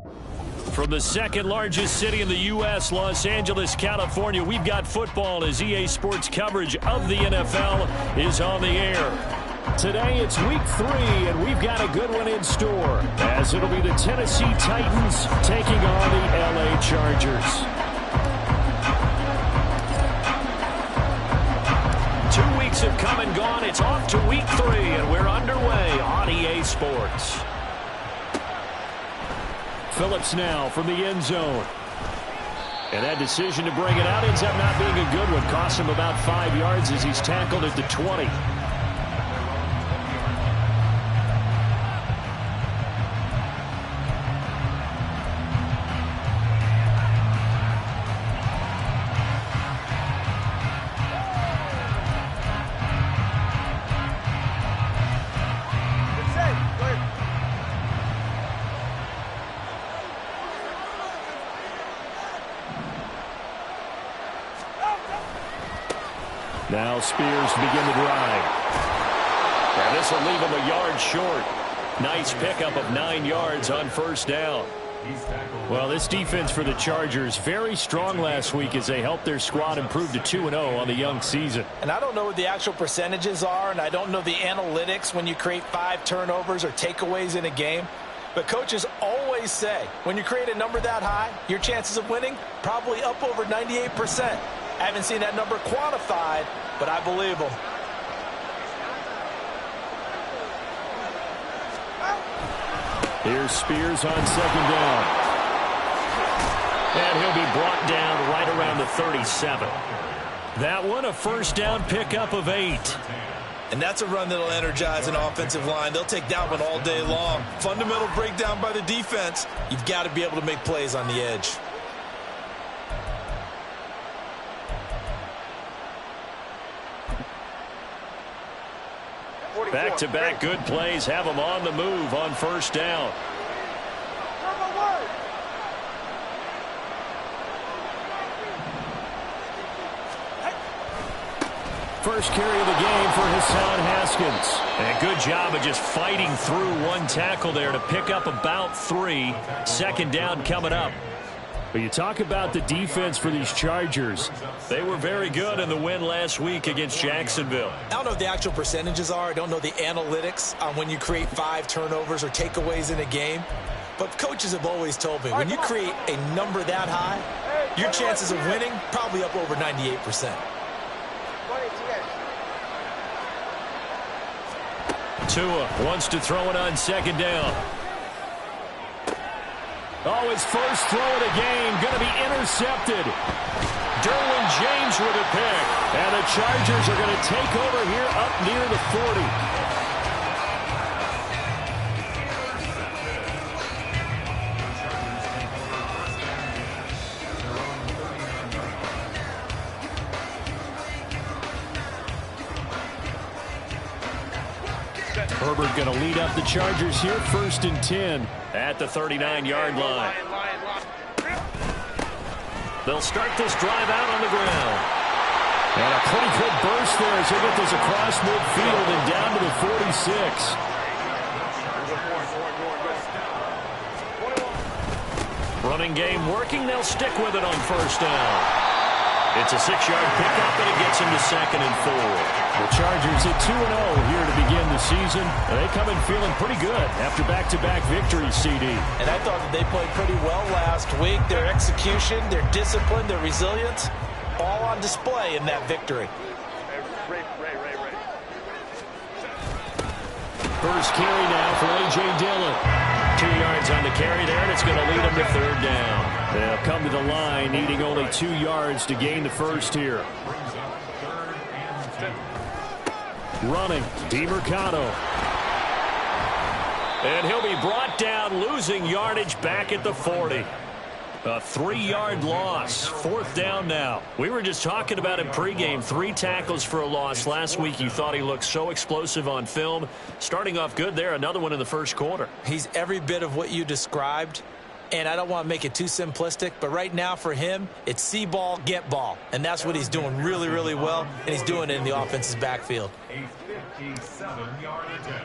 From the second largest city in the U.S., Los Angeles, California, we've got football as EA Sports coverage of the NFL is on the air. Today it's week 3, and we've got a good one in store, as it'll be the Tennessee Titans taking on the L.A. Chargers. 2 weeks have come and gone. It's off to week 3, and we're underway on EA Sports. Phillips now from the end zone. And that decision to bring it out ends up not being a good one. Costs him about 5 yards as he's tackled at the 20. Now Spears to begin the drive. And this will leave him a yard short. Nice pickup of 9 yards on first down. Well, this defense for the Chargers, very strong last week as they helped their squad improve to 2-0 on the young season. And I don't know what the actual percentages are, and I don't know the analytics when you create 5 turnovers or takeaways in a game. But coaches always say, when you create a number that high, your chances of winning probably up over 98%. I haven't seen that number quantified, but I believe them. Here's Spears on second down. And he'll be brought down right around the 37. That one, a first down pickup of 8. And that's a run that'll energize an offensive line. They'll take that one all day long. Fundamental breakdown by the defense. You've got to be able to make plays on the edge. Back-to-back good plays have them on the move on first down. First carry of the game for Hassan Haskins. And a good job of just fighting through one tackle there to pick up about 3. Second down coming up. But you talk about the defense for these Chargers. They were very good in the win last week against Jacksonville. I don't know what the actual percentages are. I don't know the analytics on when you create 5 turnovers or takeaways in a game. But coaches have always told me, when you create a number that high, your chances of winning probably up over 98%. Tua wants to throw it on second down. Oh, his first throw of the game going to be intercepted. Derwin James with a pick. And the Chargers are going to take over here up near the 40. Herbert going to lead up the Chargers here, 1st and 10 at the 39-yard line. They'll start this drive out on the ground. And a pretty good burst there as they get this across midfield and down to the 46. Running game working. They'll stick with it on first down. It's a 6-yard pickup, and it gets him to 2nd and 4. The Chargers at 2-0 here to begin the season. And they come in feeling pretty good after back-to-back victories, CD. And I thought that they played pretty well last week. Their execution, their discipline, their resilience, all on display in that victory. First carry now for A.J. Dillon. 2 yards on the carry there, and it's going to lead them to 3rd down. They'll come to the line, needing only 2 yards to gain the first here. Running, DeMercado. And he'll be brought down, losing yardage back at the 40. A 3-yard loss. 4th down now. We were just talking about him pregame. 3 tackles for a loss. Last week you thought he looked so explosive on film. Starting off good there. Another one in the first quarter. He's every bit of what you described. And I don't want to make it too simplistic, but right now for him, it's see ball, get ball. And that's what he's doing really, really well. And he's doing it in the offense's backfield. A 57-yard attempt.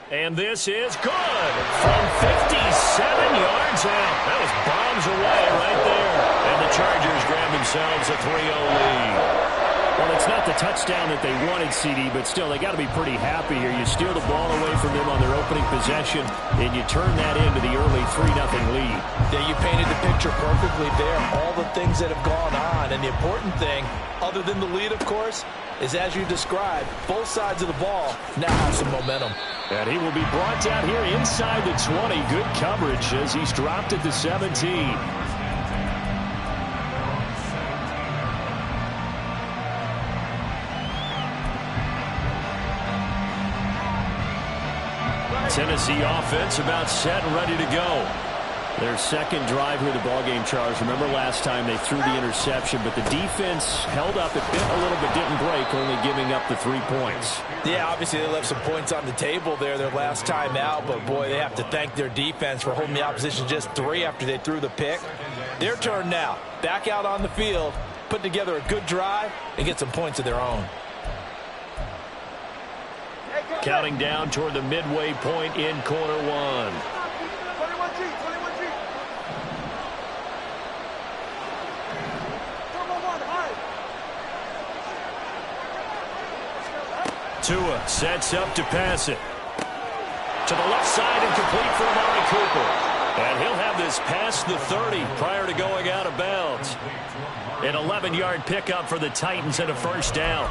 And this is good from 57 yards out. That was bombs away right there. And the Chargers grab themselves a 3-0 lead. Well, it's not the touchdown that they wanted, CD, but still, they got to be pretty happy here. You steal the ball away from them on their opening possession, and you turn that into the early 3-0 lead. Yeah, you painted the picture perfectly there. All the things that have gone on, and the important thing, other than the lead, of course, is as you described, both sides of the ball now have some momentum. And he will be brought down here inside the 20. Good coverage as he's dropped at the 17. Tennessee offense about set and ready to go. Their second drive here of the ballgame, Charles. Remember last time they threw the interception, but the defense held up. It bit a little bit, didn't break, only giving up the 3 points. Yeah, obviously they left some points on the table there their last time out, but boy, they have to thank their defense for holding the opposition just 3 after they threw the pick. Their turn now. Back out on the field, put together a good drive, and get some points of their own. Counting down toward the midway point in quarter one. 21G. Tua sets up to pass it. To the left side and complete for Amari Cooper. And he'll have this past the 30 prior to going out of bounds. An 11-yard pickup for the Titans and a first down.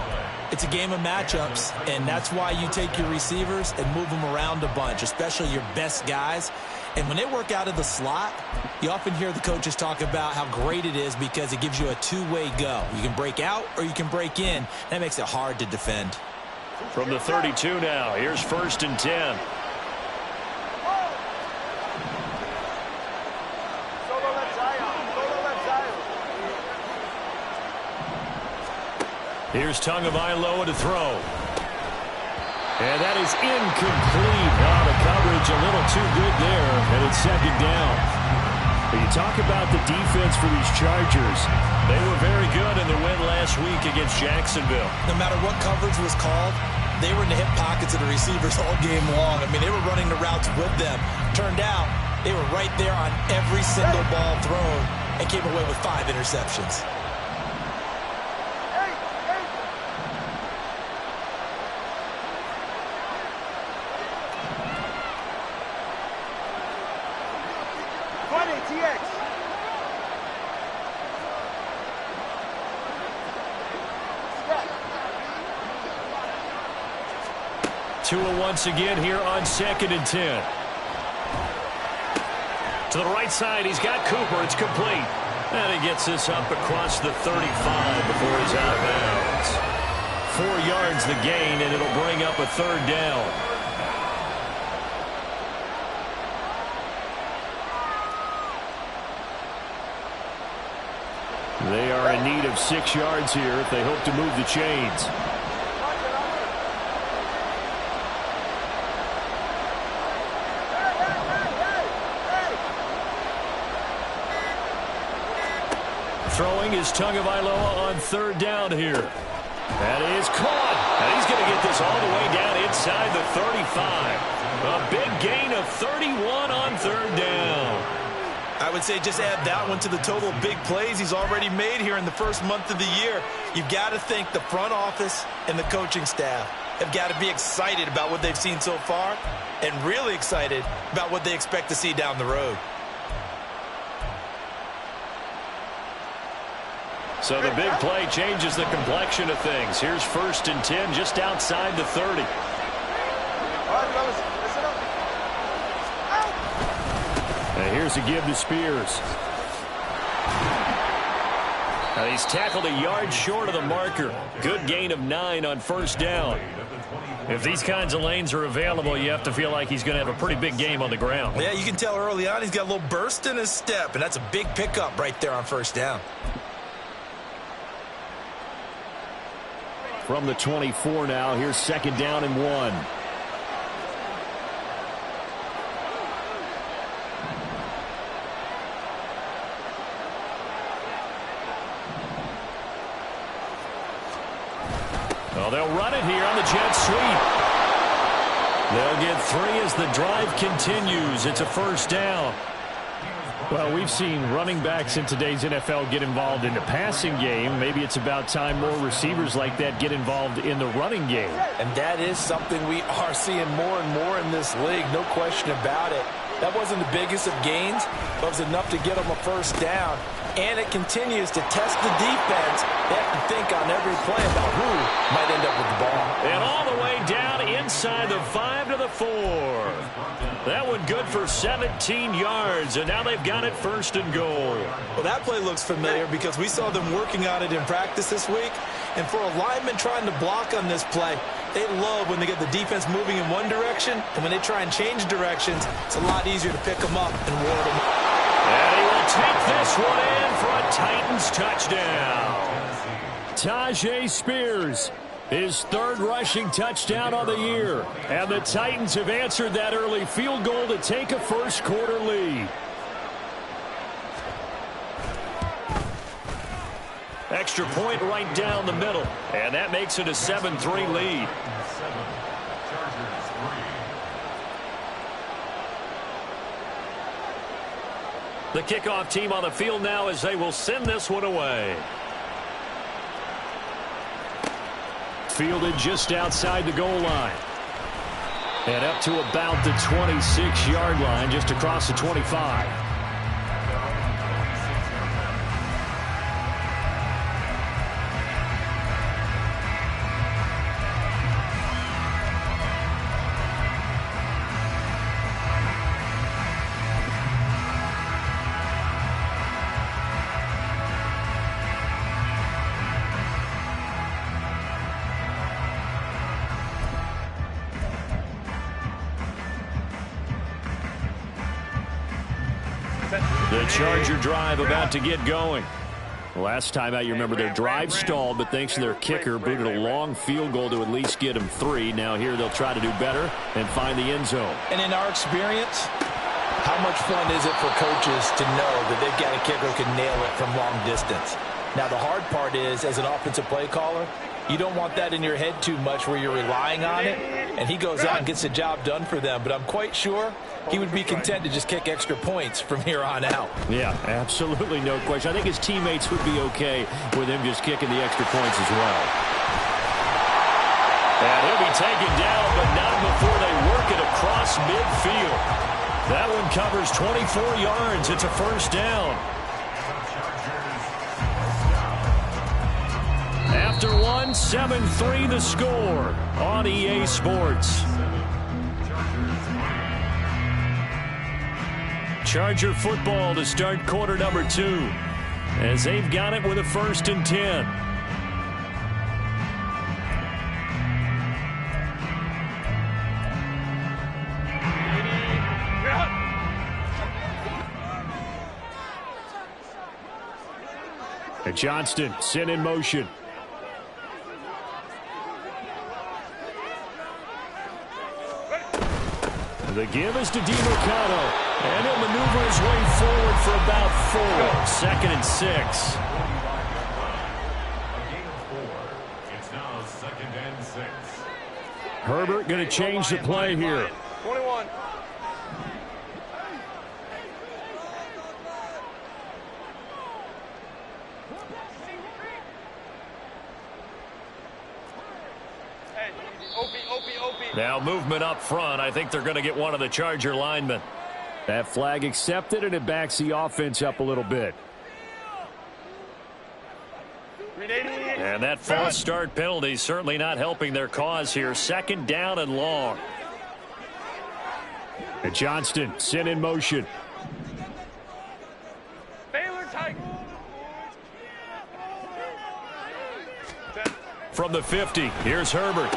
It's a game of matchups, and that's why you take your receivers and move them around a bunch, especially your best guys. And when they work out of the slot, you often hear the coaches talk about how great it is because it gives you a two-way go. You can break out or you can break in. That makes it hard to defend. From the 32 now, here's 1st and 10. Here's Tagovailoa to throw. And that is incomplete. Wow, the coverage a little too good there, and it's 2nd down. But you talk about the defense for these Chargers. They were very good in their win last week against Jacksonville. No matter what coverage was called, they were in the hip pockets of the receivers all game long. I mean, they were running the routes with them. Turned out, they were right there on every single ball thrown and came away with 5 interceptions. Tua once again here on 2nd and 10. To the right side, he's got Cooper. It's complete. And he gets this up across the 35 before he's out of bounds. 4 yards the gain, and it'll bring up a 3rd down. They are in need of 6 yards here if they hope to move the chains. Throwing is Tagovailoa on 3rd down here. That is caught. And he's going to get this all the way down inside the 35. A big gain of 31 on 3rd down. I would say just add that one to the total of big plays he's already made here in the first month of the year. You've got to think the front office and the coaching staff have got to be excited about what they've seen so far and really excited about what they expect to see down the road. So the big play changes the complexion of things. Here's 1st and 10 just outside the 30. And here's a give to Spears. And he's tackled a yard short of the marker. Good gain of 9 on 1st down. If these kinds of lanes are available, you have to feel like he's going to have a pretty big game on the ground. Yeah, you can tell early on he's got a little burst in his step, and that's a big pickup right there on 1st down. From the 24 now, here's 2nd down and 1. Well, they'll run it here on the jet sweep. They'll get 3 as the drive continues. It's a first down. Well, we've seen running backs in today's NFL get involved in the passing game. Maybe it's about time more receivers like that get involved in the running game. And that is something we are seeing more and more in this league, no question about it. That wasn't the biggest of gains, but it was enough to get them a first down. And it continues to test the defense. They have to think on every play about who might end up with the ball. And all the way down inside the 5 to the 4. That one good for 17 yards, and now they've got it first and goal. Well, that play looks familiar because we saw them working on it in practice this week. And for a lineman trying to block on this play, they love when they get the defense moving in one direction, and when they try and change directions, it's a lot easier to pick them up and ward them. And he will take this one in for a Titans touchdown. Tyjae Spears, his 3rd rushing touchdown on the year. And the Titans have answered that early field goal to take a first-quarter lead. Extra point right down the middle. And that makes it a 7-3 lead. The kickoff team on the field now as they will send this one away. Fielded just outside the goal line. And up to about the 26-yard line, just across the 25. The Charger drive about to get going. Last time out, you remember their drive stalled, but thanks to their kicker, booted a long field goal to at least get them 3. Now here they'll try to do better and find the end zone. And in our experience, how much fun is it for coaches to know that they've got a kicker who can nail it from long distance? Now the hard part is, as an offensive play caller, you don't want that in your head too much where you're relying on it, and he goes out and gets the job done for them. But I'm quite sure he would be content to just kick extra points from here on out. Yeah, absolutely no question. I think his teammates would be okay with him just kicking the extra points as well. And he'll be taken down, but not before they work it across midfield. That one covers 24 yards. It's a first down. After one, 7-3 the score on EA Sports. Charger football to start quarter number 2 as they've got it with a 1st and 10. And Johnston sent in motion. The give is to DeMercado, and he'll maneuver his way forward for about 4. 2nd and 6. It's now 2nd and 6. Herbert going to change the play here. 21. Now movement up front. I think they're going to get one of the Charger linemen. That flag accepted, and it backs the offense up a little bit. And that false start penalty certainly not helping their cause here. 2nd down and long. And Johnston sent in motion. From the 50, here's Herbert.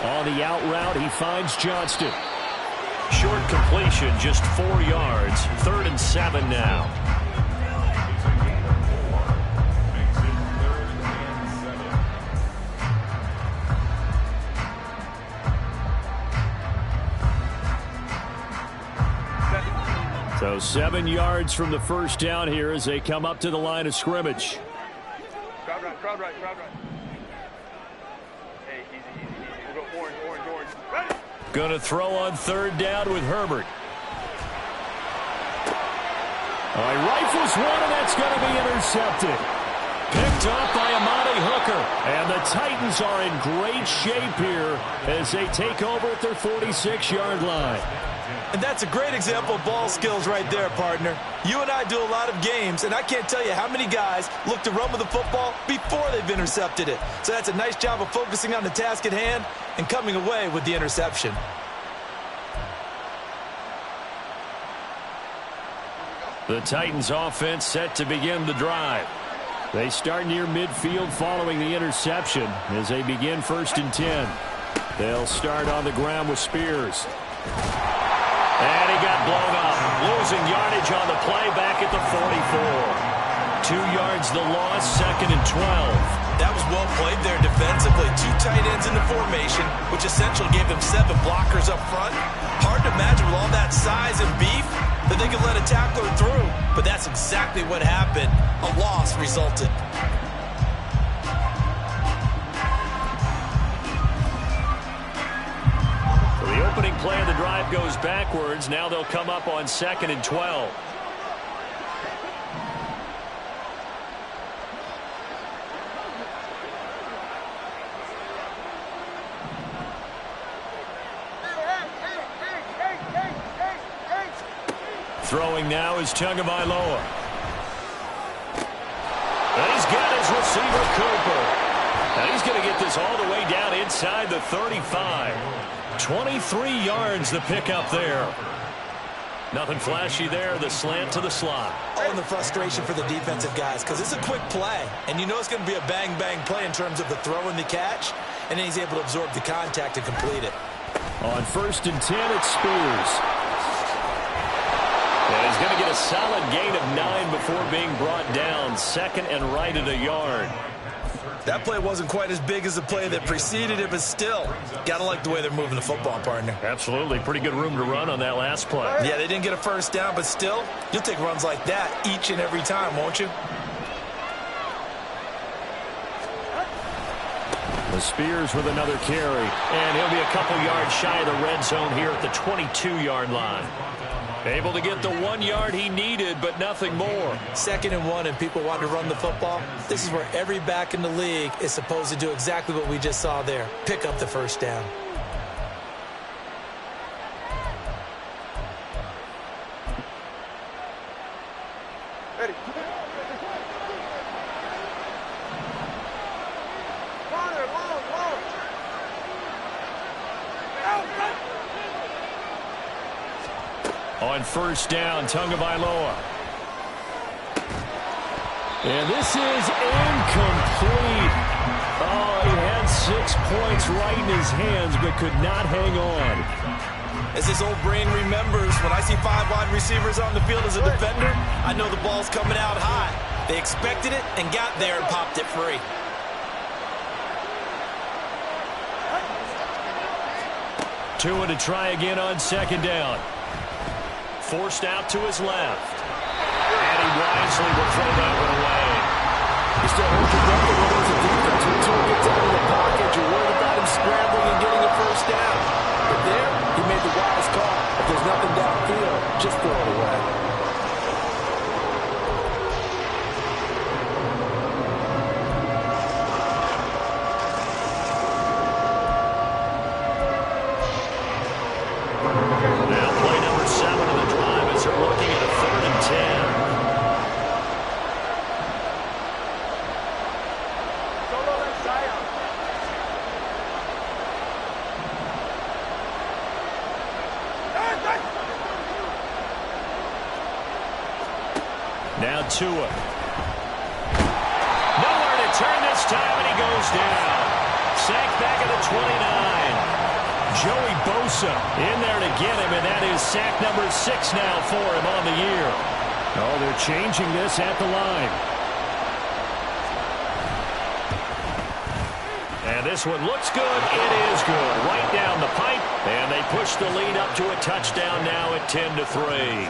On the out route, he finds Johnston. Short completion, just 4 yards. 3rd and 7 now. So 7 yards from the first down here as they come up to the line of scrimmage. Crowd right, crowd right, crowd right. Hey, easy, easy, easy. We'll go orange, orange, orange. Ready? Going to throw on third down with Herbert. All right, rifles one, and that's going to be intercepted. Picked up by Amani Hooker. And the Titans are in great shape here as they take over at their 46-yard line. And that's a great example of ball skills right there, partner. You and I do a lot of games, and I can't tell you how many guys look to run with the football before they've intercepted it. So that's a nice job of focusing on the task at hand and coming away with the interception. The Titans offense set to begin the drive. They start near midfield following the interception as they begin 1st and 10. They'll start on the ground with Spears. And he got blown up. Losing yardage on the play back at the 44. 2 yards the loss, 2nd and 12. That was well played there defensively. 2 tight ends in the formation, which essentially gave them 7 blockers up front. Hard to imagine with all that size and beef that they could let a tackler through. But that's exactly what happened. A loss resulted. So the opening play of the drive goes backwards. Now they'll come up on 2nd and 12. Throwing now is Tagovailoa. And he's got his receiver, Cooper. And he's going to get this all the way down inside the 35. 23 yards the pickup there. Nothing flashy there. The slant to the slot. Oh, and the frustration for the defensive guys because it's a quick play. And you know it's going to be a bang-bang play in terms of the throw and the catch. And then he's able to absorb the contact and complete it. On 1st and 10, it's Spears. And he's going to get a solid gain of 9 before being brought down. 2nd and right at a yard. That play wasn't quite as big as the play that preceded it, but still, got to like the way they're moving the football, partner. Absolutely. Pretty good room to run on that last play. Yeah, they didn't get a first down, but still, you'll take runs like that each and every time, won't you? The Spears with another carry. And he'll be a couple yards shy of the red zone here at the 22-yard line. Able to get the 1 yard he needed, but nothing more. 2nd and 1, and people want to run the football. This is where every back in the league is supposed to do exactly what we just saw there. Pick up the first down. Ready. On 1st down, Tagovailoa. And this is incomplete. Oh, he had 6 points right in his hands, but could not hang on. As his old brain remembers, when I see 5 wide receivers on the field as a defender, I know the ball's coming out high. They expected it and got there and popped it free. Tua to try again on 2nd down. Forced out to his left. And he wisely will throw that one away. You still hold your breath a little as a defense. When Tua gets out of the pocket, you're worried about him scrambling and getting a first down. But there, he made the wise call. If there's nothing downfield, just throw it away. Now Tua. Nowhere to turn this time, and he goes down. Sacked back at the 29. Joey Bosa in there to get him, and that is sack number 6 now for him on the year. Oh, they're changing this at the line. And this one looks good. It is good. Right down the pipe, and they push the lead up to a touchdown now at 10-3.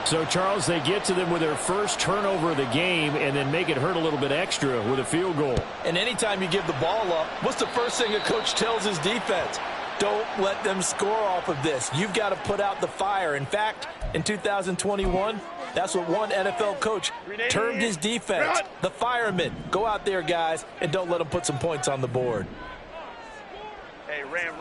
So, Charles, they get to them with their first turnover of the game and then make it hurt a little bit extra with a field goal. And anytime you give the ball up, what's the first thing a coach tells his defense? Don't let them score off of this. You've got to put out the fire. In fact, in 2021, that's what one NFL coach termed his defense, the firemen. Go out there, guys, and don't let them put some points on the board. Hey, ram.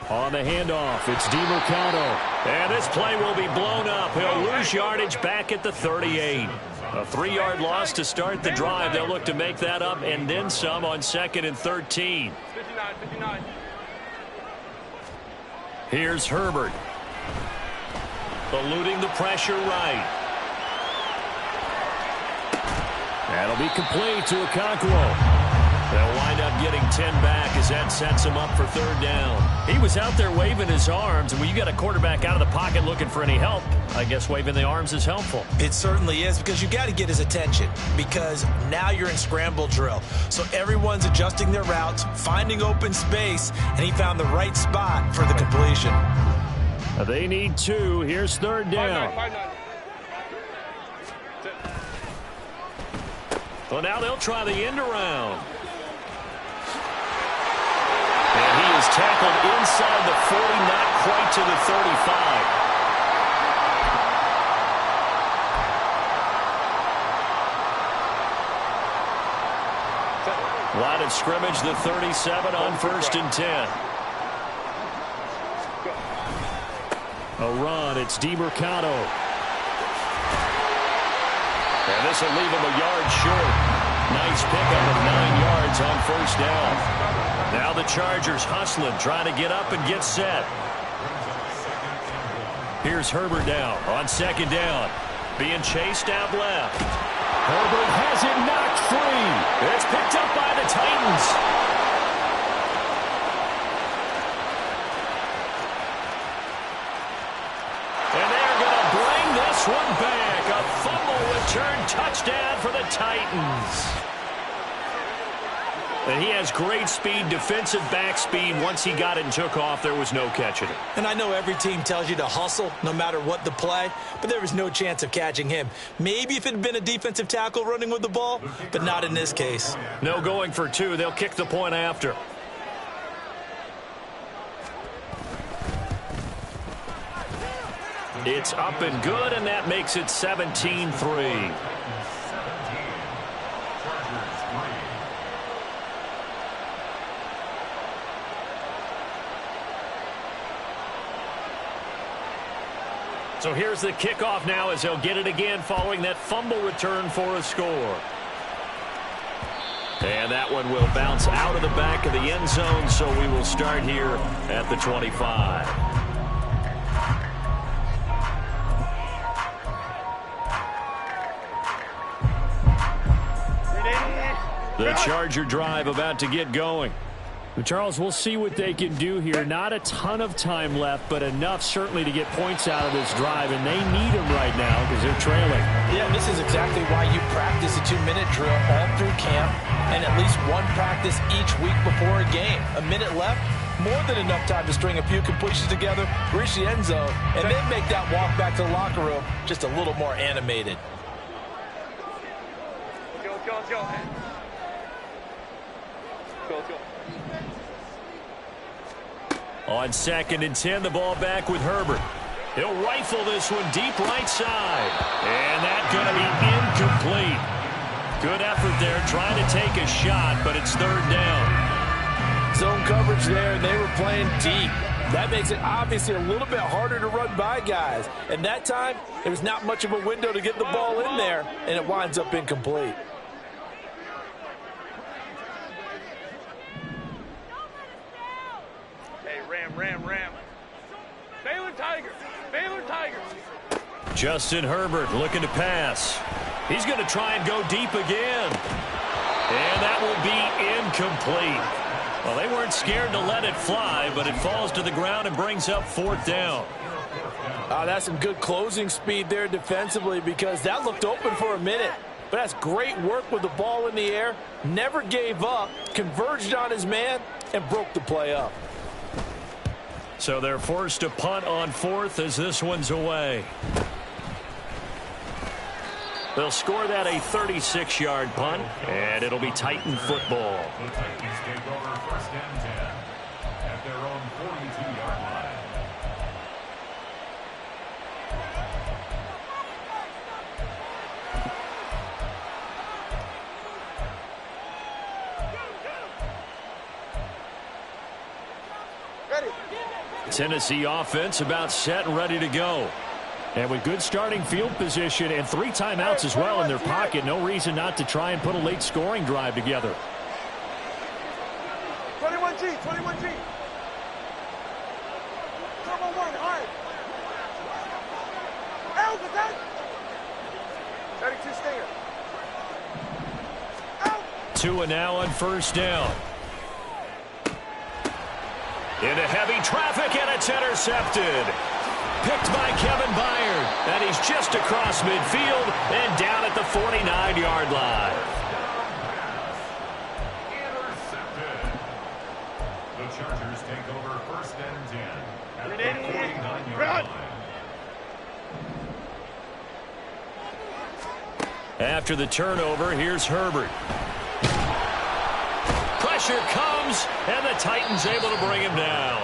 On the handoff, it's DeMercado. And this play will be blown up. He'll lose yardage back at the 38. A 3-yard loss to start the drive. They'll look to make that up and then some on 2nd and 13. 59. Here's Herbert. Eluding the pressure right. That'll be complete to Okonkwo. They'll wind up getting 10 back as that sets him up for 3rd down. He was out there waving his arms, and when you got a quarterback out of the pocket looking for any help, I guess waving the arms is helpful. It certainly is, because you got to get his attention, because now you're in scramble drill. So everyone's adjusting their routes, finding open space, and he found the right spot for the completion. They need 2. Here's 3rd down. 5-9. Well, now they'll try the end around. And he is tackled inside the 40, not quite to the 35. Line of scrimmage, the 37 on 1st and 10. A run, it's DeMercado. And this will leave him a yard short. Nice pickup of 9 yards on 1st down. Now the Chargers hustling, trying to get up and get set. Here's Herbert now on 2nd down. Being chased out left. Herbert has it knocked free. It's picked up by the Titans. And they're going to bring this one back. A fumble return touchdown for the Titans. And he has great speed, defensive back speed. Once he got it and took off, there was no catching it. And I know every team tells you to hustle no matter what the play, but there was no chance of catching him. Maybe if it had been a defensive tackle running with the ball, but not in this case. No going for 2. They'll kick the point after. It's up and good, and that makes it 17-3. So here's the kickoff now as they'll get it again following that fumble return for a score. And that one will bounce out of the back of the end zone, so we will start here at the 25. The Charger drive about to get going. Charles, we'll see what they can do here. Not a ton of time left, but enough certainly to get points out of this drive, and they need them right now because they're trailing. Yeah, this is exactly why you practice a 2-minute drill all through camp and at least one practice each week before a game. A minute left, more than enough time to string a few completions together, reach the end zone, and then make that walk back to the locker room just a little more animated. Let's go. On 2nd and 10, the ball back with Herbert. He'll rifle this one deep right side. And that's going to be incomplete. Good effort there trying to take a shot, but it's 3rd down. Zone coverage there, and they were playing deep. That makes it obviously a little bit harder to run by guys. And that time, there was not much of a window to get the ball in there, and it winds up incomplete. Ram. Baylor Tigers. Justin Herbert looking to pass. He's going to try and go deep again. And that will be incomplete. Well, they weren't scared to let it fly, but it falls to the ground and brings up 4th down. That's some good closing speed there defensively, because that looked open for a minute. But that's great work with the ball in the air. Never gave up, converged on his man, and broke the play up. So they're forced to punt on 4th as this one's away. They'll score that a 36-yard punt, and it'll be Titan football. The Titans take over 1st and 10. Tennessee offense about set and ready to go. And with good starting field position and 3 timeouts as well in their pocket, no reason not to try and put a late scoring drive together. 21G, 21G. Come on, one, hard. Out, attack. 32 stinger. Out. Tua now on first down. Into heavy traffic, and it's intercepted. Picked by Kevin Byard. And he's just across midfield and down at the 49-yard line. Intercepted. The Chargers take over first and 10 at the 49-yard line. After the turnover, here's Herbert. Pressure comes, and the Titans able to bring him down.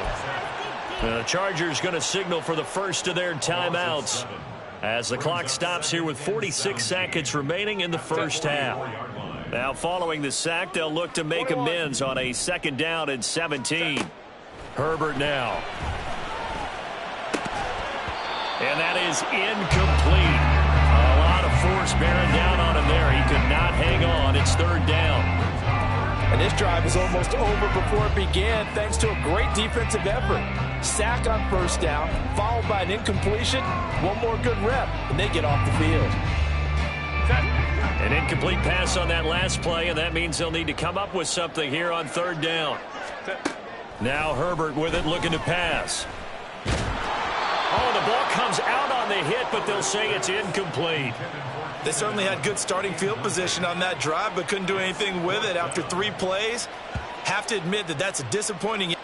The Chargers going to signal for the first of their timeouts as the clock stops here with 46 seconds remaining in the first half. Now following the sack, they'll look to make amends on a 2nd down and 17. Herbert now. And that is incomplete. A lot of force bearing down on him there. He could not hang on. It's 3rd down. And this drive is almost over before it began thanks to a great defensive effort. Sack on first down, followed by an incompletion. One more good rep, and they get off the field. An incomplete pass on that last play, and that means they'll need to come up with something here on 3rd down. Now Herbert with it, looking to pass. Oh, the ball comes out on the hit, but they'll say it's incomplete. They certainly had good starting field position on that drive, but couldn't do anything with it after 3 plays. Have to admit that that's a disappointing.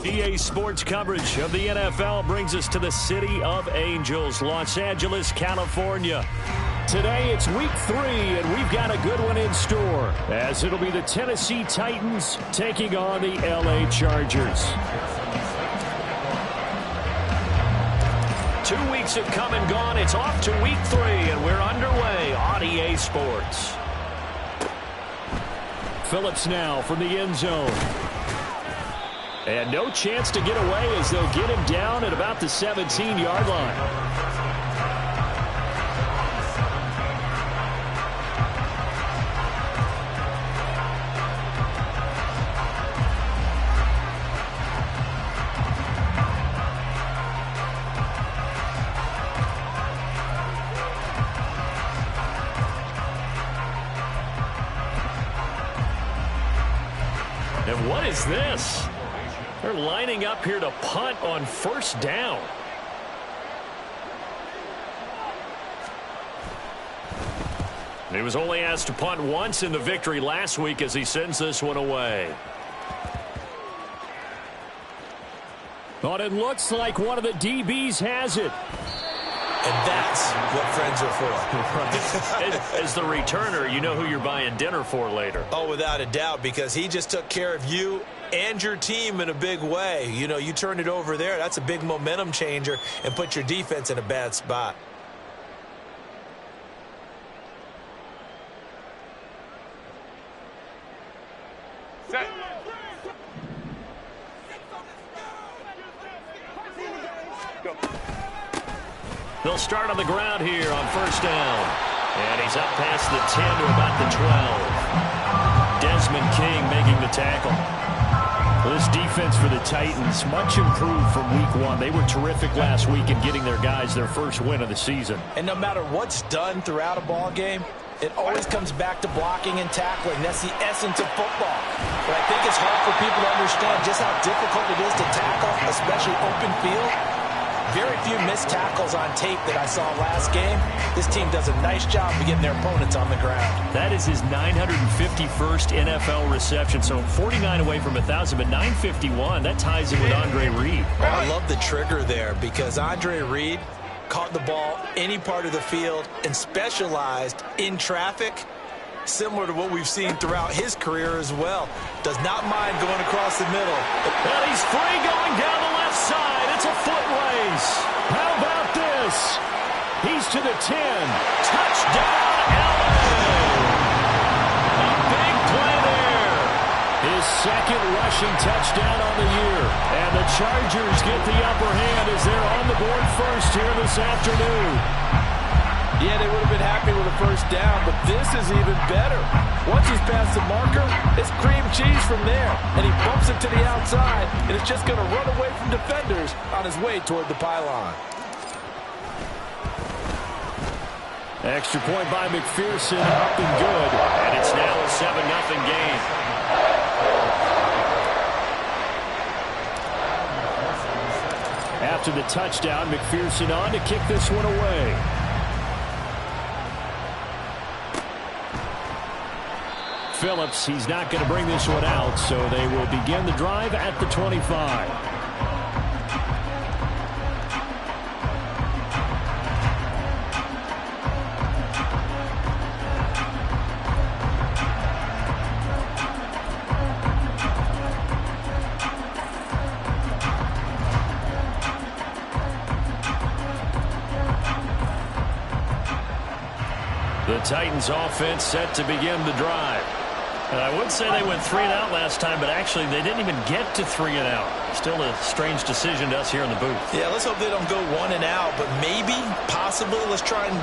EA Sports coverage of the NFL brings us to the City of Angels, Los Angeles, California. Today it's week 3, and we've got a good one in store, as it'll be the Tennessee Titans taking on the LA Chargers. 2 weeks have come and gone. It's off to week 3, and we're underway on EA Sports. Phillips now from the end zone. And no chance to get away as they'll get him down at about the 17-yard line. And what is this? They're lining up here to punt on first down. He was only asked to punt once in the victory last week as he sends this one away. But it looks like one of the DBs has it. And that's what friends are for. As the returner, you know who you're buying dinner for later. Oh, without a doubt, because he just took care of you and your team in a big way. You know, you turned it over there. That's a big momentum changer and put your defense in a bad spot. Set. Go. They'll start on the ground here on first down. And he's up past the 10 to about the 12. Desmond King making the tackle. Well, this defense for the Titans, much improved from week 1. They were terrific last week in getting their guys their first win of the season. And no matter what's done throughout a ball game, it always comes back to blocking and tackling. That's the essence of football. But I think it's hard for people to understand just how difficult it is to tackle, especially open field. Very few missed tackles on tape that I saw last game. This team does a nice job of getting their opponents on the ground. That is his 951st NFL reception, so 49 away from 1,000, but 951. That ties him with Andre Reed. Oh, I love the trigger there because Andre Reed caught the ball any part of the field and specialized in traffic, similar to what we've seen throughout his career as well. Does not mind going across the middle. And he's free going down the left side. It's a foot race. How about this? He's to the 10. Touchdown, LA! A big play there. His second rushing touchdown on the year. And the Chargers get the upper hand as they're on the board first here this afternoon. Yeah, they would have been happy with a first down, but this is even better. Once he's past the marker, it's cream cheese from there. And he bumps it to the outside, and it's just going to run away from defenders on his way toward the pylon. Extra point by McPherson, up and good. And it's now a 7-0 game. After the touchdown, McPherson on to kick this one away. Phillips, he's not going to bring this one out, so they will begin the drive at the 25. The Titans offense set to begin the drive. And I would say they went 3-and-out last time, but actually they didn't even get to 3-and-out. Still a strange decision to us here in the booth. Yeah, let's hope they don't go 1-and-out, but maybe, possibly, let's try and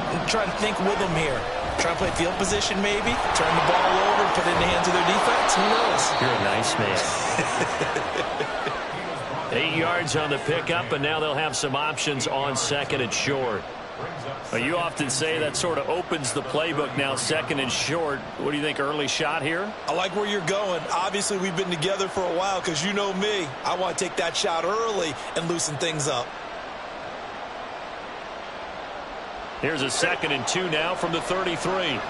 think with them here. Try and play field position maybe, turn the ball over, put it in the hands of their defense. Who knows? You're a nice man. 8 yards on the pickup, and now they'll have some options on second and short. You often say that sort of opens the playbook now, second and short. What do you think, early shot here? I like where you're going. Obviously, we've been together for a while because you know me. I want to take that shot early and loosen things up. Here's a 2nd and 2 now from the 33.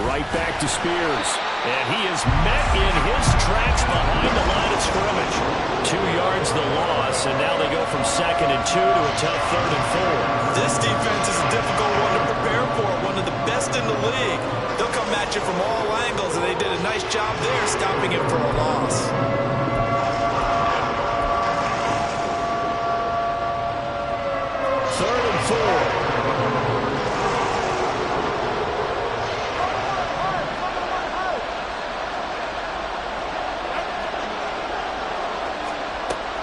Right back to Spears. And he is met in his tracks behind the line of scrimmage. 2 yards the loss, and now they go from 2nd and 2 to a tough 3rd and 4. This defense is a difficult one to prepare for, one of the best in the league. They'll come at you from all angles, and they did a nice job there stopping it for a loss. Third and 4.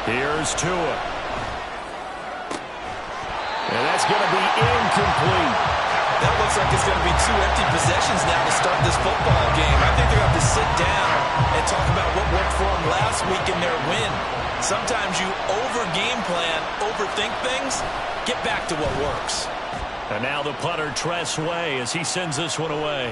Here's Tua. And that's going to be incomplete. That looks like it's going to be 2 empty possessions now to start this football game. I think they're going to have to sit down and talk about what worked for them last week in their win. Sometimes you over-game plan, overthink things. Get back to what works. And now the punter, Tress Way, as he sends this one away.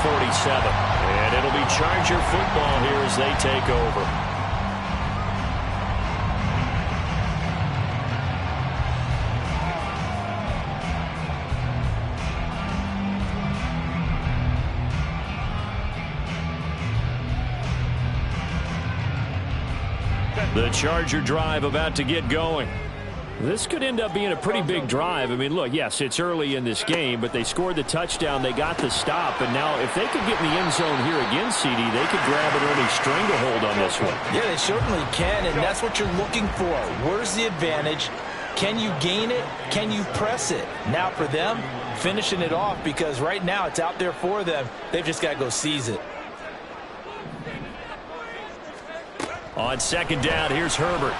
47. And it'll be Charger football here as they take over. The Charger drive about to get going. This could end up being a pretty big drive. I mean, look, yes, it's early in this game, but they scored the touchdown. They got the stop. And now if they could get in the end zone here again, CD, they could grab an early stranglehold on this one. Yeah, they certainly can, and that's what you're looking for. Where's the advantage? Can you gain it? Can you press it? Now for them, finishing it off, because right now it's out there for them. They've just got to go seize it. On second down, here's Herbert.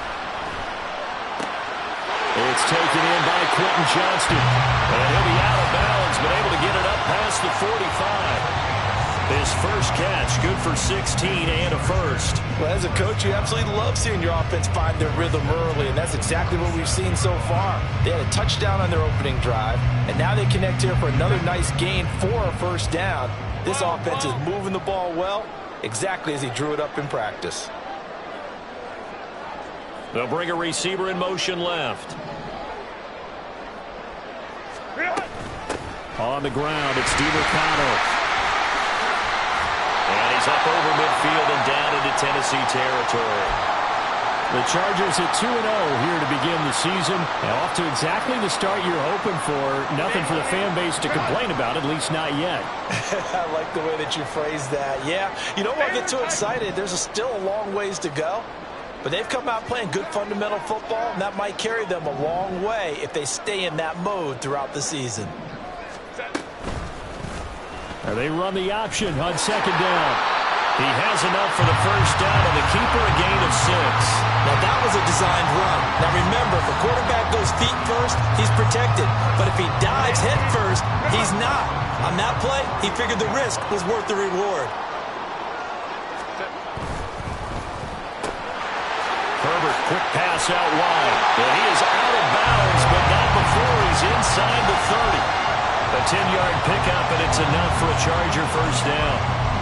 It's taken in by Quentin Johnston. And he'll be out of bounds, but able to get it up past the 45. His first catch, good for 16 and a first. Well, as a coach, you absolutely love seeing your offense find their rhythm early, and that's exactly what we've seen so far. They had a touchdown on their opening drive, and now they connect here for another nice gain for a first down. This offense is moving the ball well, exactly as he drew it up in practice. They'll bring a receiver in motion left. On the ground, it's DeMarcano. And he's up over midfield and down into Tennessee territory. The Chargers at 2-0 here to begin the season. And off to exactly the start you're hoping for. Nothing for the fan base to complain about, at least not yet. I like the way that you phrased that. Yeah, you don't want to get too excited. There's still a long ways to go. But they've come out playing good fundamental football, and that might carry them a long way if they stay in that mode throughout the season. They run the option on second down. He has enough for the first down, and the keeper a gain of 6. Now, that was a designed run. Now, remember, if a quarterback goes feet first, he's protected. But if he dives head first, he's not. On that play, he figured the risk was worth the reward. Herbert, quick pass out wide. And he is out of bounds, but not before he's inside the 30. A 10-yard pickup, and it's enough for a Charger first down.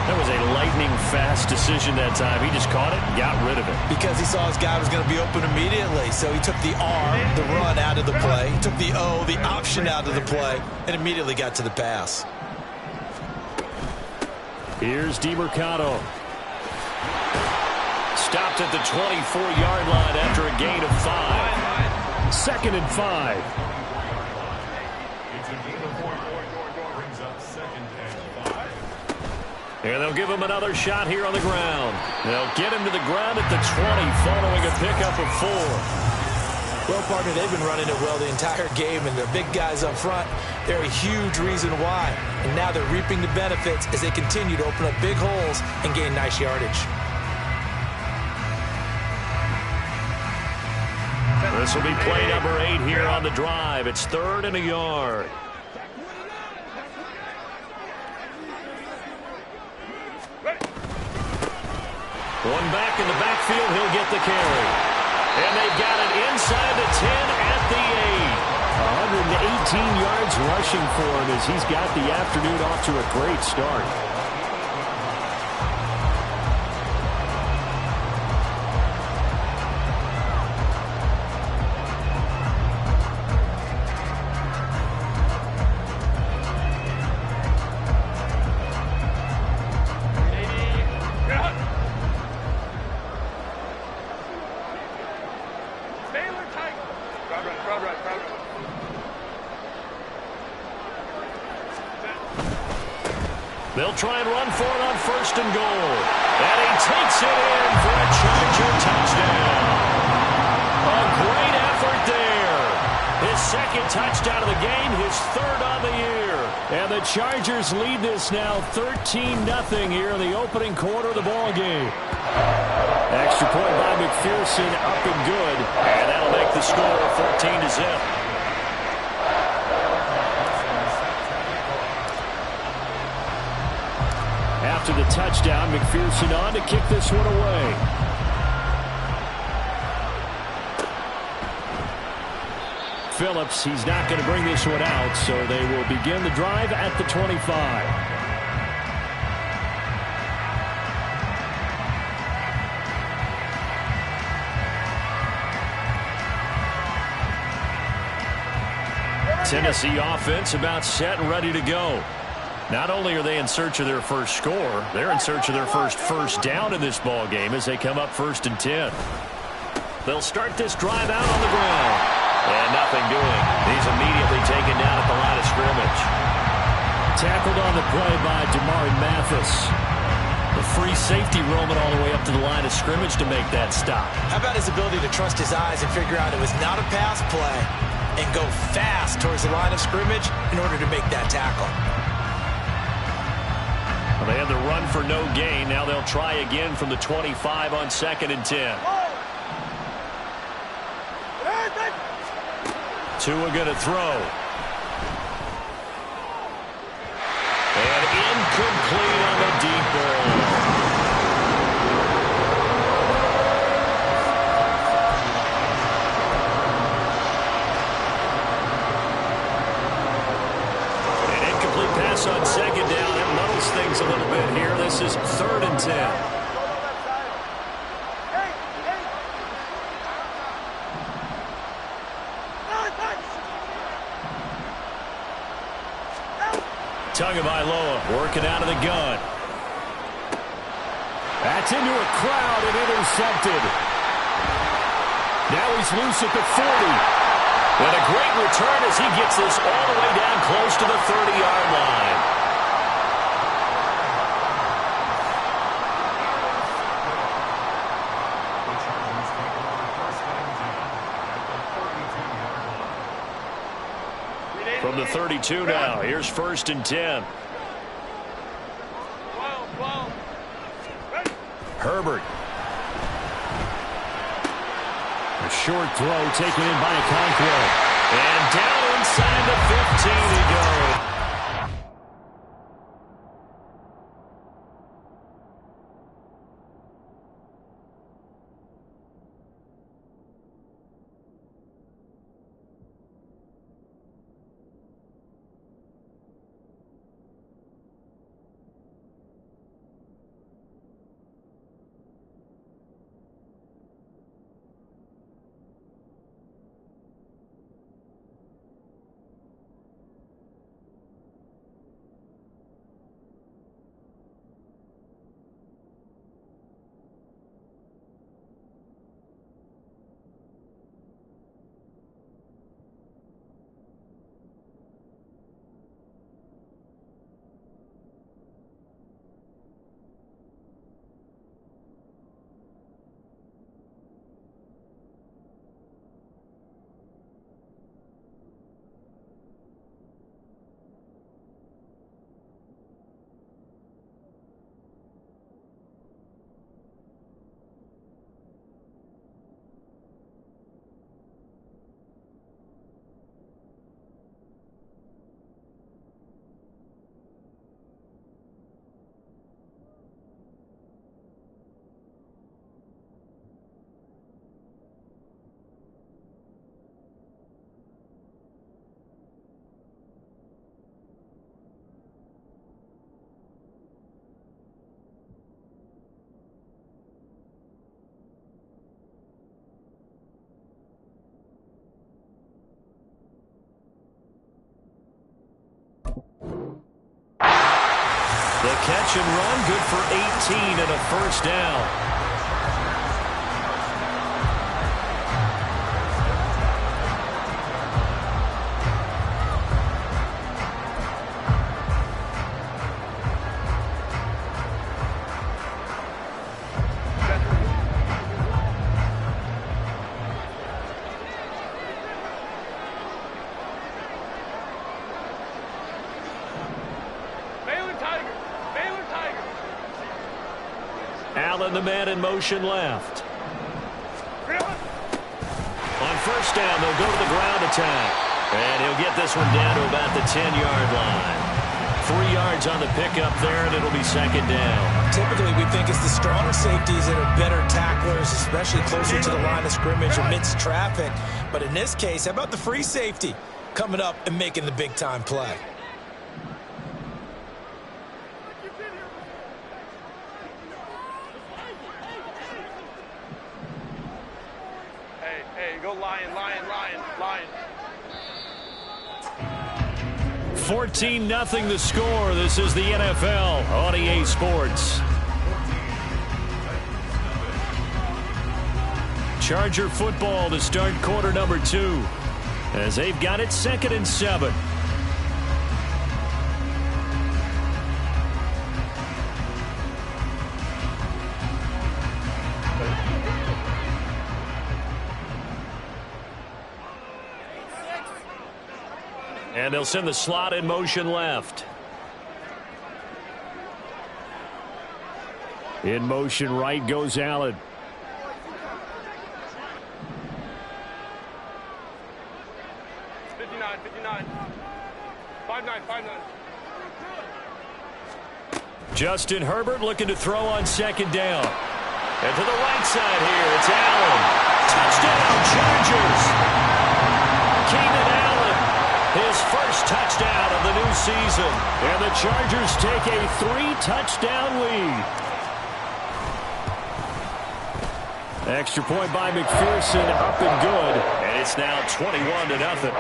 That was a lightning-fast decision that time. He just caught it and got rid of it. Because he saw his guy was going to be open immediately. So he took the R, the run, out of the play. He took the O, the option, out of the play, and immediately got to the pass. Here's DeMarcano. Stopped at the 24-yard line after a gain of 5. Second and 5. It's a gain of 4. Brings up second and 5. And they'll give him another shot here on the ground. They'll get him to the ground at the 20 following a pickup of 4. Well, partner, they've been running it well the entire game, and the big guys up front, they're a huge reason why. And now they're reaping the benefits as they continue to open up big holes and gain nice yardage. This will be play number 8 here on the drive. It's 3rd and a yard. One back in the backfield, he'll get the carry. And they've got it inside the 10 at the 8. 118 yards rushing for him as he's got the afternoon off to a great start. They'll try and run for it on 1st and goal. And he takes it in for a Charger touchdown. A great effort there. His second touchdown of the game, his 3rd on the year. And the Chargers lead this now 13-0 here in the opening quarter of the ball game. Extra point by McPherson, up and good. And that'll make the score 14-0. After the touchdown, McPherson on to kick this one away. Phillips, he's not going to bring this one out, so they will begin the drive at the 25. Tennessee offense about set and ready to go. Not only are they in search of their first score, they're in search of their first down in this ball game as they come up 1st and 10. They'll start this drive out on the ground. And nothing doing. He's immediately taken down at the line of scrimmage. Tackled on the play by Damari Mathis. The free safety roaming all the way up to the line of scrimmage to make that stop. How about his ability to trust his eyes and figure out it was not a pass play and go fast towards the line of scrimmage in order to make that tackle? Well, they had the run for no gain. Now they'll try again from the 25 on 2nd and 10. Tua going to throw. And incomplete on the deep ball. An incomplete pass on 2nd down. It muddles things a little bit here. This is 3rd and 10. Tagovailoa working out of the gun. That's into a crowd and intercepted. Now he's loose at the 40. And a great return as he gets this all the way down close to the 30-yard line. From the 32 now, here's 1st and 10. Herbert. A short throw taken in by Okonkwo. And down inside the 15 he goes. The catch and run, good for 18 and a 1st down. Allen, the man in motion left. On 1st down, they'll go to the ground attack. And he'll get this one down to about the 10-yard line. 3 yards on the pickup there, and it'll be 2nd down. Typically, we think it's the strong safeties that are better tacklers, especially closer to the line of scrimmage amidst traffic. But in this case, how about the free safety coming up and making the big-time play? Hey, go Lion, Lion, Lion, Lion. 14-0 the score. This is the NFL on EA Sports. Charger football to start quarter number 2 as they've got it 2nd and 7. And they'll send the slot in motion left. In motion right goes Allen. Justin Herbert looking to throw on 2nd down. And to the right side here, it's Allen. Touchdown, Chargers. Keenan Allen, his first touchdown of the new season. And the Chargers take a 3-touchdown lead. Extra point by McPherson, up and good. And it's now 21-0.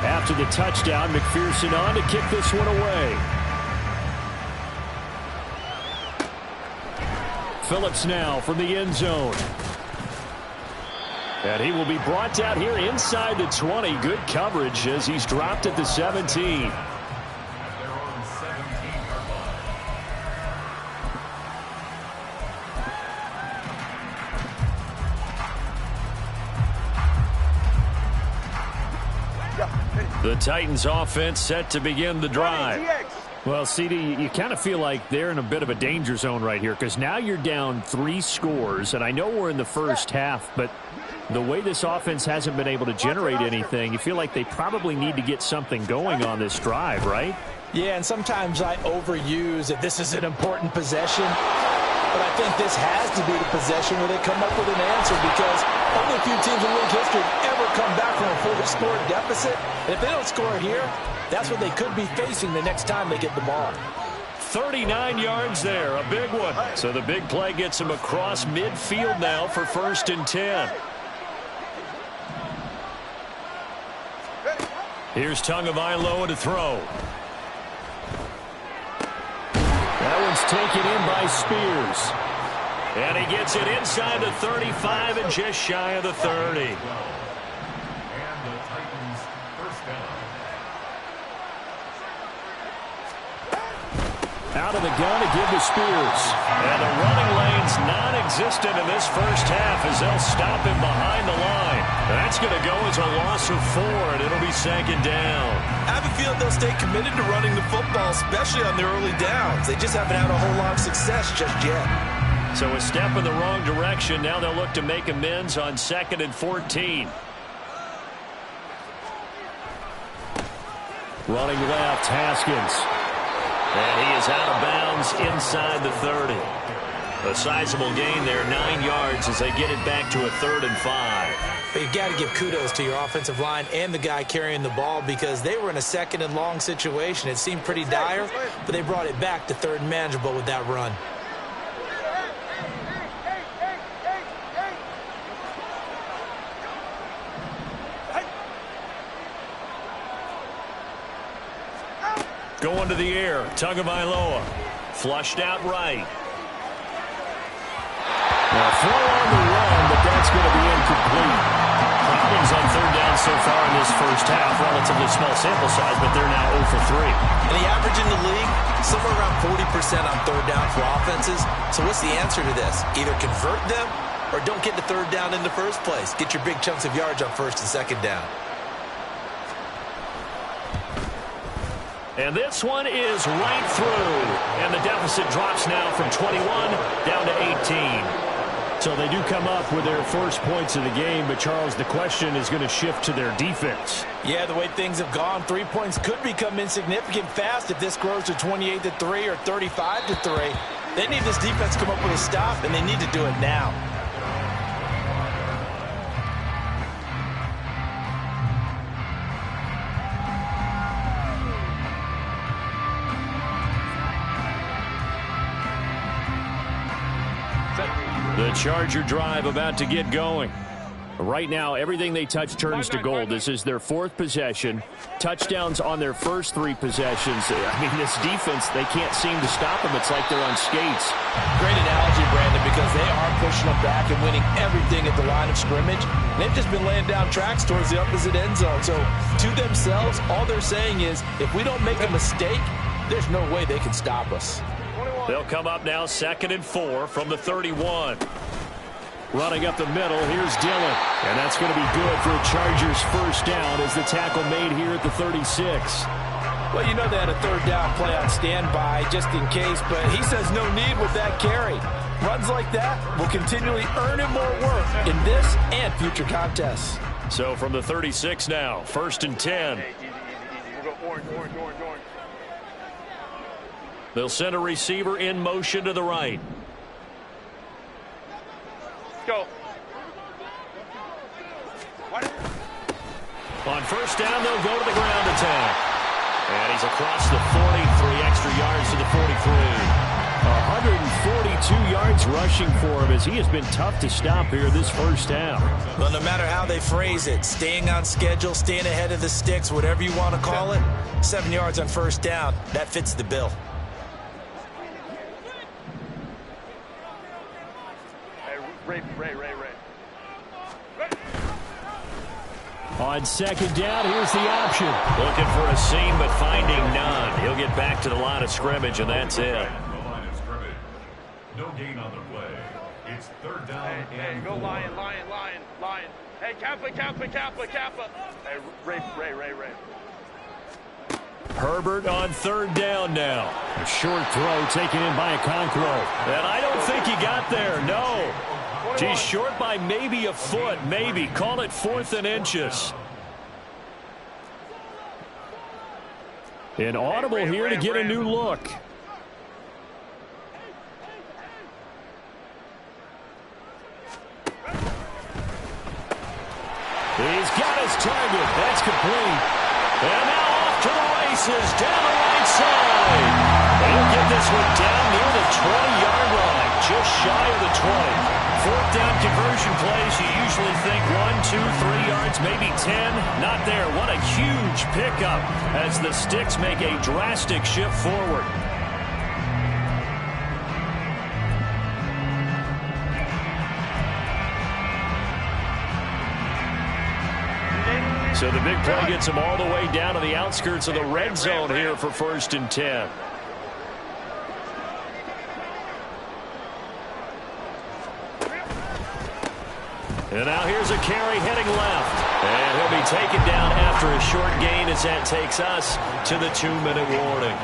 After the touchdown, McPherson on to kick this one away. Phillips now from the end zone. And he will be brought down here inside the 20. Good coverage as he's dropped at the 17. The Titans offense set to begin the drive. Well, CD, you kind of feel like they're in a bit of a danger zone right here because now you're down 3 scores, and I know we're in the first half, but the way this offense hasn't been able to generate anything, you feel like they probably need to get something going on this drive, right? Yeah, and sometimes I overuse that this is an important possession, but I think this has to be the possession where they come up with an answer because only a few teams in league history have ever come back from a full-score deficit. And if they don't score here, that's what they could be facing the next time they get the ball. 39 yards there, a big one. So the big play gets him across midfield now for 1st and 10. Here's Tagovailoa to throw. That one's taken in by Spears. And he gets it inside the 35 and just shy of the 30. And the Titans first down. Out of the gun to give to Spears. And the running lane's non-existent in this first half as they'll stop him behind the line. That's going to go as a loss of 4, and it'll be 2nd down. I have a feeling they'll stay committed to running the football, especially on their early downs. They just haven't had a whole lot of success just yet. So a step in the wrong direction. Now they'll look to make amends on 2nd and 14. Running left, Haskins. And he is out of bounds inside the 30. A sizable gain there, 9 yards as they get it back to a 3rd and 5. But you've got to give kudos to your offensive line and the guy carrying the ball because they were in a 2nd and long situation. It seemed pretty dire, but they brought it back to 3rd and manageable with that run. Going to the air, Tagovailoa. Flushed out right. Now throw on the run, but that's going to be incomplete. Problems on 3rd down so far in this first half. Relatively small sample size, but they're now 0 for 3. And the average in the league, somewhere around 40% on 3rd down for offenses. So what's the answer to this? Either convert them or don't get to 3rd down in the first place. Get your big chunks of yards on 1st and 2nd down. And this one is right through. And the deficit drops now from 21 down to 18. So they do come up with their first points of the game, but Charles, the question is going to shift to their defense. Yeah, the way things have gone, 3 points could become insignificant fast if this grows to 28-3 or 35-3. They need this defense to come up with a stop, and they need to do it now. Charger drive about to get going. Right now, everything they touch turns to gold. This is their 4th possession. Touchdowns on their first 3 possessions. I mean, this defense, they can't seem to stop them. It's like they're on skates. Great analogy, Brandon, because they are pushing them back and winning everything at the line of scrimmage. They've just been laying down tracks towards the opposite end zone. So, to themselves, all they're saying is, if we don't make a mistake, there's no way they can stop us. They'll come up now 2nd and 4 from the 31. Running up the middle, here's Dillon. And that's going to be good for a Chargers first down as the tackle made here at the 36. Well, you know they had a 3rd down play on standby just in case, but he says no need with that carry. Runs like that will continually earn him more work in this and future contests. So from the 36 now, 1st and 10. Hey, easy. We'll go orange. They'll send a receiver in motion to the right. Go. On first down, they'll go to the ground attack. And he's across the 40, 3 extra yards to the 43. 142 yards rushing for him as he has been tough to stop here this first half. Well, no matter how they phrase it, staying on schedule, staying ahead of the sticks, whatever you want to call it, 7 yards on first down, that fits the bill. Ray. On 2nd down, here's the option. Looking for a seam, but finding none. He'll get back to the line of scrimmage, and that's it. The line of scrimmage. No gain on the play. It's 3rd down and Go 4. lion. Hey, Kappa. Hey, Ray. Herbert on 3rd down now. A short throw taken in by Okonkwo. And I don't think he got there, no. He's short by maybe a foot, maybe. Call it 4th and inches. An audible here to get a new look. He's got his target. That's complete. And now off to the races, down the right side. He'll get this one down near the 20-yard line, just shy of the 20. 4th down conversion plays, you usually think 1, 2, 3 yards, maybe 10. Not there. What a huge pickup as the Sticks make a drastic shift forward. So the big play gets them all the way down to the outskirts of the red zone here for 1st and 10. And now here's a carry heading left. And he'll be taken down after a short gain as that takes us to the 2-minute warning.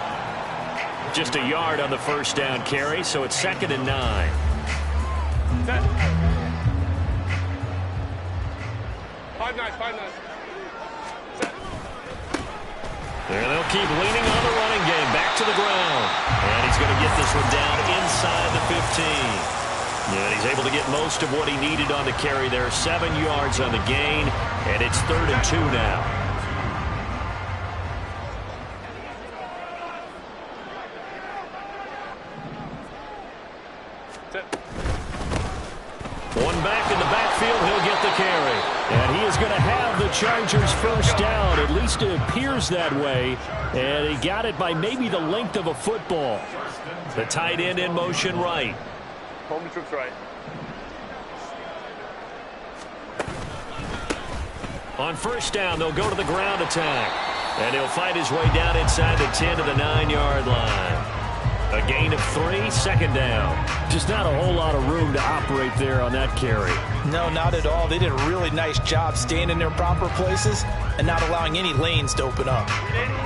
Just a yard on the first down carry, so it's 2nd and 9. Five nine. And they'll keep leaning on the running game. Back to the ground. And he's going to get this one down inside the 15. And he's able to get most of what he needed on the carry there. 7 yards on the gain. And it's 3rd and 2 now. One back in the backfield. He'll get the carry. And he is going to have the Chargers first down. At least it appears that way. And he got it by maybe the length of a football. The tight end in motion right. Home troops right. On first down, they'll go to the ground attack. And he'll fight his way down inside the 10 to the 9-yard line. A gain of 3, 2nd down. Just not a whole lot of room to operate there on that carry. No, not at all. They did a really nice job staying in their proper places and not allowing any lanes to open up.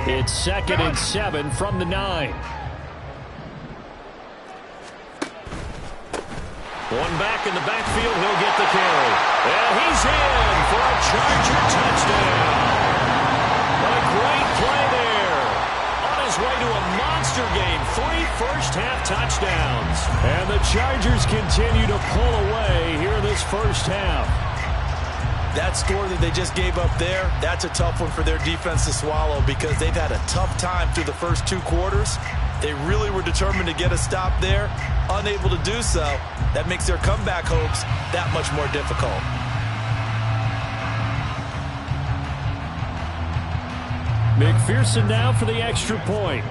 It's 2nd and 7 from the 9. One back in the backfield, he'll get the carry. And he's in for a Charger touchdown. A great play there. On his way to a monster game. 3 first-half touchdowns. And the Chargers continue to pull away here this first half. That score that they just gave up there, that's a tough one for their defense to swallow because they've had a tough time through the first 2 quarters. They really were determined to get a stop there. Unable to do so, that makes their comeback hopes that much more difficult. McPherson now for the extra point.